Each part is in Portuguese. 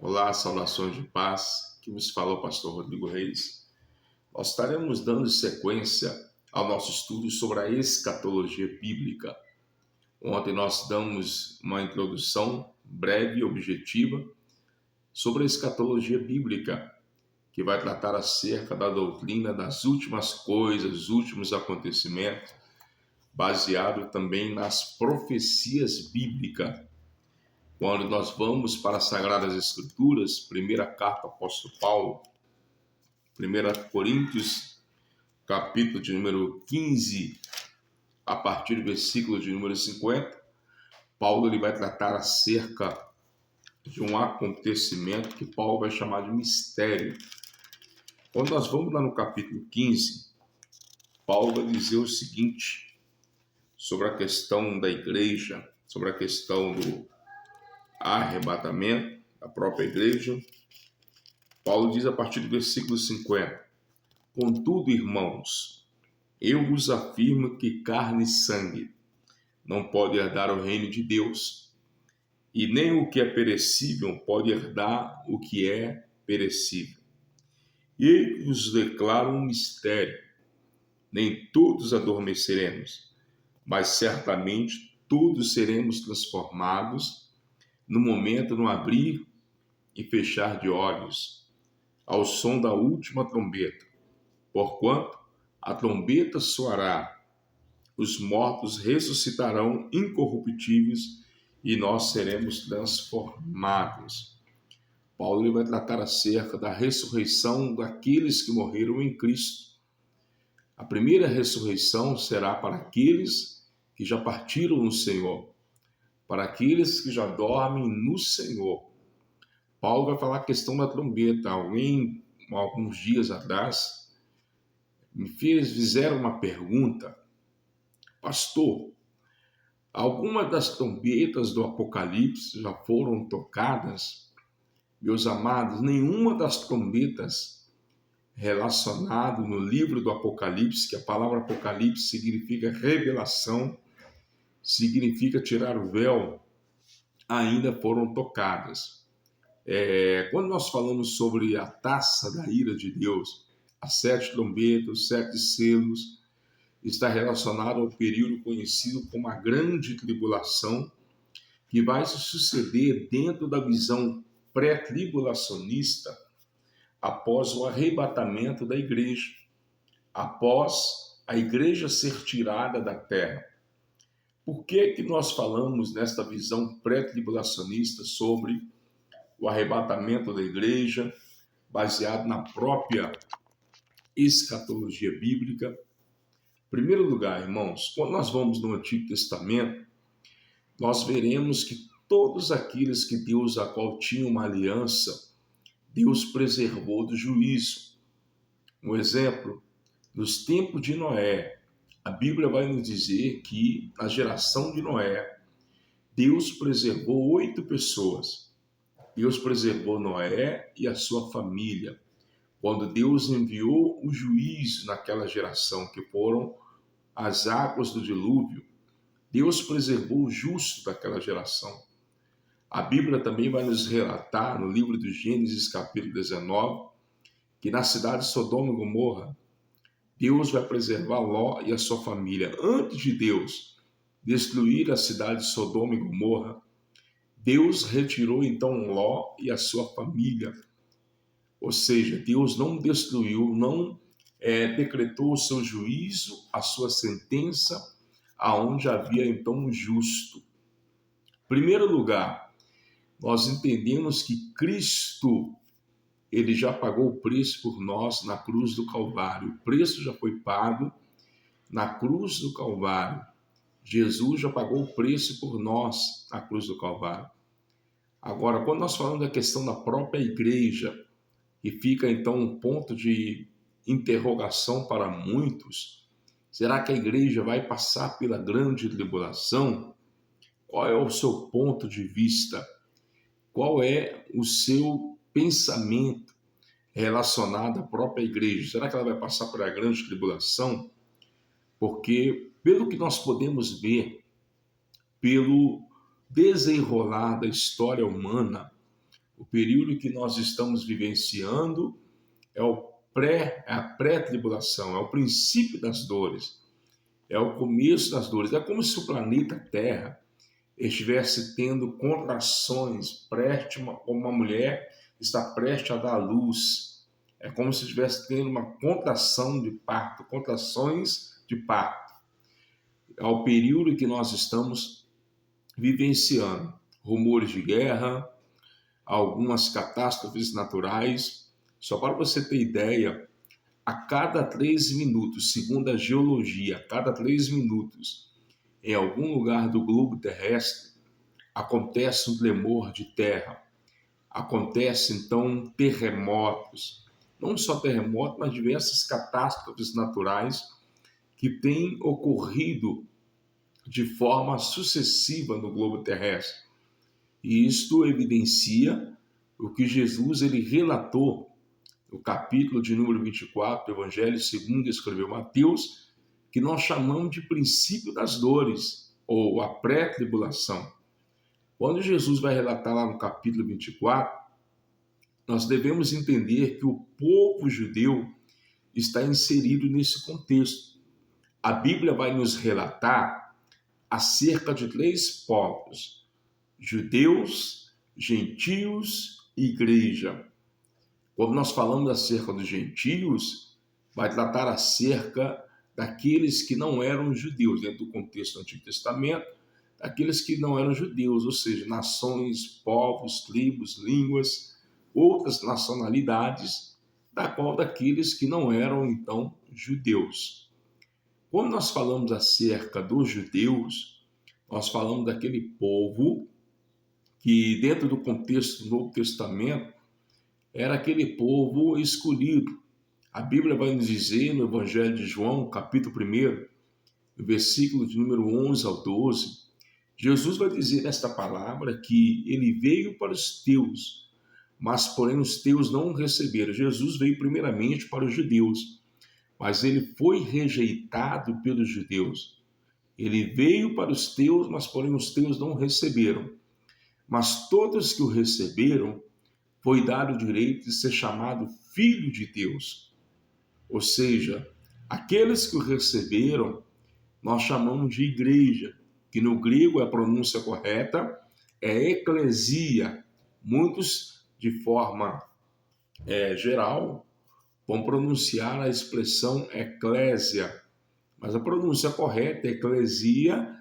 Olá, saudações de paz. Que vos fala o pastor Rodrigo Reis. Nós estaremos dando sequência ao nosso estudo sobre a escatologia bíblica. Ontem nós damos uma introdução breve e objetiva sobre a escatologia bíblica, que vai tratar acerca da doutrina das últimas coisas, dos últimos acontecimentos, baseado também nas profecias bíblicas. Quando nós vamos para as Sagradas Escrituras, primeira carta do apóstolo Paulo, 1 Coríntios, capítulo de número 15, a partir do versículo de número 50, Paulo ele vai tratar acerca de um acontecimento que Paulo vai chamar de mistério. Quando nós vamos lá no capítulo 15, Paulo vai dizer o seguinte sobre a questão da igreja, sobre a questão do arrebatamento da própria igreja. Paulo diz a partir do versículo 50: Contudo, irmãos, eu vos afirmo que carne e sangue não pode herdar o reino de Deus, e nem o que é perecível pode herdar o que é perecível. E eu vos declaro um mistério: nem todos adormeceremos, mas certamente todos seremos transformados no momento, no abrir e fechar de olhos, ao som da última trombeta. Porquanto a trombeta soará, os mortos ressuscitarão incorruptíveis e nós seremos transformados. Paulo ele vai tratar acerca da ressurreição daqueles que morreram em Cristo. A primeira ressurreição será para aqueles que já partiram no Senhor, para aqueles que já dormem no Senhor. Paulo vai falar a questão da trombeta. Alguns dias atrás, fizeram uma pergunta: pastor, algumas das trombetas do Apocalipse já foram tocadas? Meus amados, nenhuma das trombetas relacionadas no livro do Apocalipse, que a palavra Apocalipse significa revelação, significa tirar o véu, ainda foram tocadas. Quando nós falamos sobre a taça da ira de Deus, as 7 trombetas, os 7 selos, está relacionado ao período conhecido como a grande tribulação, que vai se suceder dentro da visão pré-tribulacionista após o arrebatamento da igreja, após a igreja ser tirada da terra. Por que nós falamos nesta visão pré-tribulacionista sobre o arrebatamento da igreja, baseado na própria escatologia bíblica? Em primeiro lugar, irmãos, quando nós vamos no Antigo Testamento, nós veremos que todos aqueles que Deus, a qual tinha uma aliança, Deus preservou do juízo. Um exemplo, nos tempos de Noé, a Bíblia vai nos dizer que na geração de Noé, Deus preservou 8 pessoas. Deus preservou Noé e a sua família, quando Deus enviou o juízo naquela geração, que foram as águas do dilúvio. Deus preservou o justo daquela geração. A Bíblia também vai nos relatar, no livro do Gênesis, capítulo 19, que na cidade de Sodoma e Gomorra, Deus vai preservar Ló e a sua família. Antes de Deus destruir a cidade de Sodoma e Gomorra, Deus retirou então Ló e a sua família. Ou seja, Deus não destruiu, não decretou o seu juízo, a sua sentença, aonde havia então um justo. Em primeiro lugar, nós entendemos que Cristo, ele já pagou o preço por nós na cruz do Calvário. O preço já foi pago na cruz do Calvário. Jesus já pagou o preço por nós na cruz do Calvário. Agora, quando nós falamos da questão da própria igreja, e fica então um ponto de interrogação para muitos: será que a igreja vai passar pela grande tribulação? Qual é o seu ponto de vista? Qual é o seu pensamento relacionado à própria igreja? Será que ela vai passar pela grande tribulação? Porque, pelo que nós podemos ver, pelo desenrolar da história humana, O período que nós estamos vivenciando é a pré-tribulação, é o princípio das dores, é o começo das dores. É como se o planeta Terra estivesse tendo contrações, como uma mulher está prestes a dar à luz. É como se estivesse tendo uma contração de parto, contrações de parto. É o período que nós estamos vivenciando. Rumores de guerra, algumas catástrofes naturais. Só para você ter ideia, a cada 3 minutos, segundo a geologia, a cada 3 minutos, em algum lugar do globo terrestre, acontece um tremor de terra. Acontece, então, terremotos. Não só terremotos, mas diversas catástrofes naturais que têm ocorrido de forma sucessiva no globo terrestre. E isto evidencia o que Jesus ele relatou no capítulo de número 24 do Evangelho segundo escreveu Mateus, que nós chamamos de princípio das dores, ou a pré-tribulação. Quando Jesus vai relatar lá no capítulo 24, nós devemos entender que o povo judeu está inserido nesse contexto. A Bíblia vai nos relatar acerca de 3 povos: judeus, gentios e igreja. Quando nós falamos acerca dos gentios, vai tratar acerca daqueles que não eram judeus, dentro do contexto do Antigo Testamento, daqueles que não eram judeus, ou seja, nações, povos, tribos, línguas, outras nacionalidades, da qual daqueles que não eram, então, judeus. Quando nós falamos acerca dos judeus, nós falamos daquele povo que, dentro do contexto do Novo Testamento, era aquele povo escolhido. A Bíblia vai nos dizer no Evangelho de João, capítulo 1, no versículo de número 11 ao 12, Jesus vai dizer nesta palavra que ele veio para os teus, mas porém os teus não o receberam. Jesus veio primeiramente para os judeus, mas ele foi rejeitado pelos judeus. Ele veio para os teus, mas porém os teus não o receberam. Mas todos que o receberam, foi dado o direito de ser chamado filho de Deus. Ou seja, aqueles que o receberam, nós chamamos de igreja, que no grego a pronúncia correta é eclesia. Muitos, de forma geral, vão pronunciar a expressão eclésia, mas a pronúncia correta é eclesia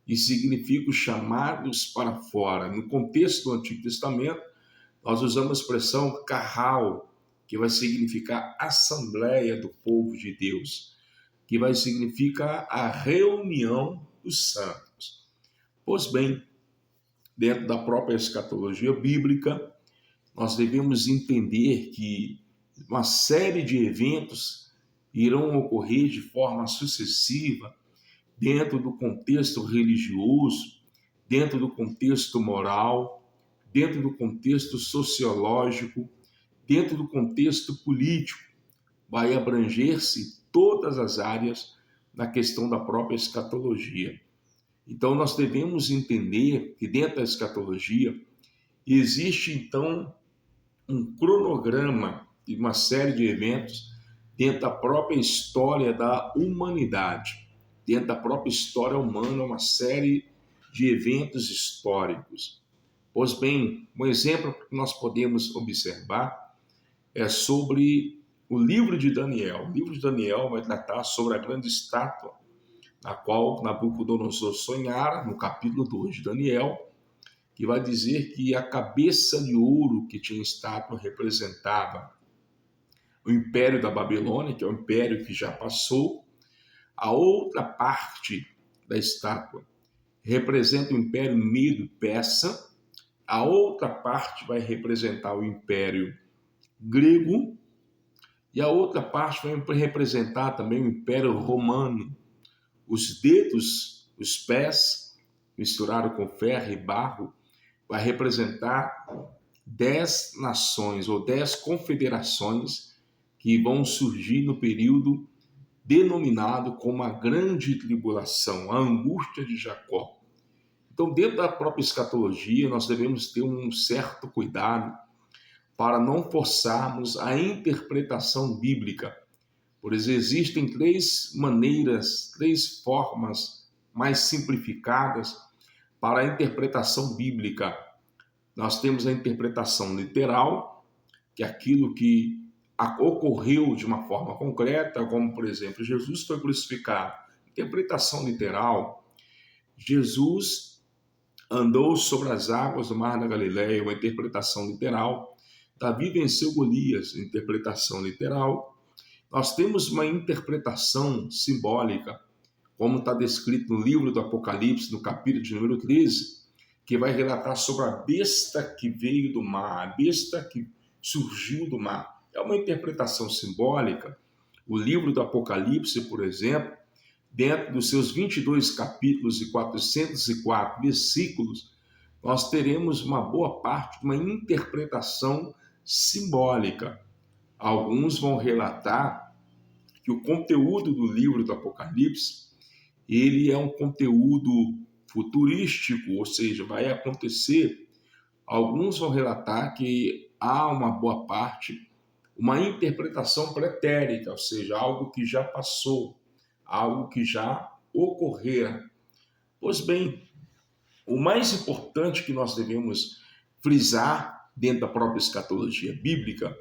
e significa os chamados para fora. No contexto do Antigo Testamento, nós usamos a expressão carral, que vai significar assembleia do povo de Deus, que vai significar a reunião dos santos. Pois bem, dentro da própria escatologia bíblica, nós devemos entender que uma série de eventos irão ocorrer de forma sucessiva dentro do contexto religioso, dentro do contexto moral, dentro do contexto sociológico, dentro do contexto político. Vai abranger-se todas as áreas na questão da própria escatologia. Então, nós devemos entender que dentro da escatologia existe, então, um cronograma de uma série de eventos dentro da própria história da humanidade. Dentro da própria história humana, uma série de eventos históricos. Pois bem, um exemplo que nós podemos observar é sobre o livro de Daniel. O livro de Daniel vai tratar sobre a grande estátua, na qual Nabucodonosor sonhara, no capítulo 2 de Daniel, que vai dizer que a cabeça de ouro que tinha a estátua representava o Império da Babilônia, que é o império que já passou. A outra parte da estátua representa o Império Medo-Persa. A outra parte vai representar o Império Grego e a outra parte vai representar também o Império Romano. Os dedos, os pés, misturados com ferro e barro, vai representar 10 nações ou 10 confederações que vão surgir no período denominado como a Grande Tribulação, a angústia de Jacó. Então, dentro da própria escatologia, nós devemos ter um certo cuidado para não forçarmos a interpretação bíblica. Por isso, existem três maneiras, três formas mais simplificadas para a interpretação bíblica. Nós temos a interpretação literal, que é aquilo que ocorreu de uma forma concreta, como, por exemplo, Jesus foi crucificado. Interpretação literal, Jesus andou sobre as águas do mar da Galileia, uma interpretação literal. Davi venceu Golias, interpretação literal. Nós temos uma interpretação simbólica, como está descrito no livro do Apocalipse, no capítulo de número 13, que vai relatar sobre a besta que veio do mar, a besta que surgiu do mar. É uma interpretação simbólica. O livro do Apocalipse, por exemplo, dentro dos seus 22 capítulos e 404 versículos, nós teremos uma boa parte de uma interpretação simbólica. Alguns vão relatar que o conteúdo do livro do Apocalipse, ele é um conteúdo futurístico, ou seja, vai acontecer. Alguns vão relatar que há uma boa parte, uma interpretação pretérita, ou seja, algo que já passou, algo que já ocorrera. Pois bem, o mais importante que nós devemos frisar dentro da própria escatologia bíblica,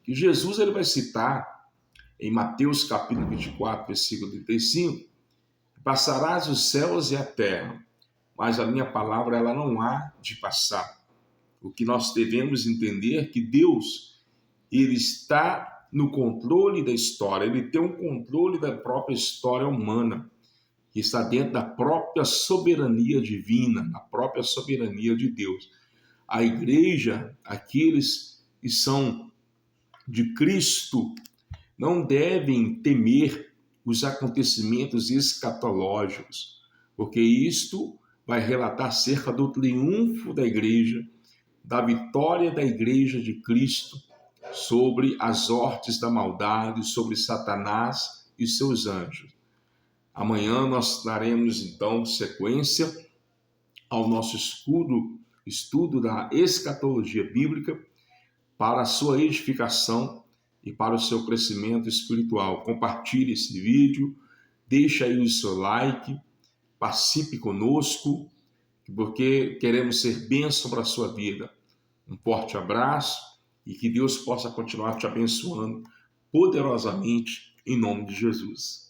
que Jesus ele vai citar em Mateus capítulo 24, versículo 35, passarás os céus e a terra, mas a minha palavra ela não há de passar. O que nós devemos entender é que Deus, ele está no controle da história, ele tem um controle da própria história humana, que está dentro da própria soberania divina, da própria soberania de Deus. A igreja, aqueles que são de Cristo, não devem temer os acontecimentos escatológicos, porque isto vai relatar acerca do triunfo da igreja, da vitória da igreja de Cristo sobre as hortes da maldade, sobre Satanás e seus anjos. Amanhã nós daremos então sequência ao nosso estudo da escatologia bíblica para a sua edificação e para o seu crescimento espiritual. Compartilhe esse vídeo, deixe aí o seu like, participe conosco, porque queremos ser bênção para a sua vida. Um forte abraço e que Deus possa continuar te abençoando poderosamente em nome de Jesus.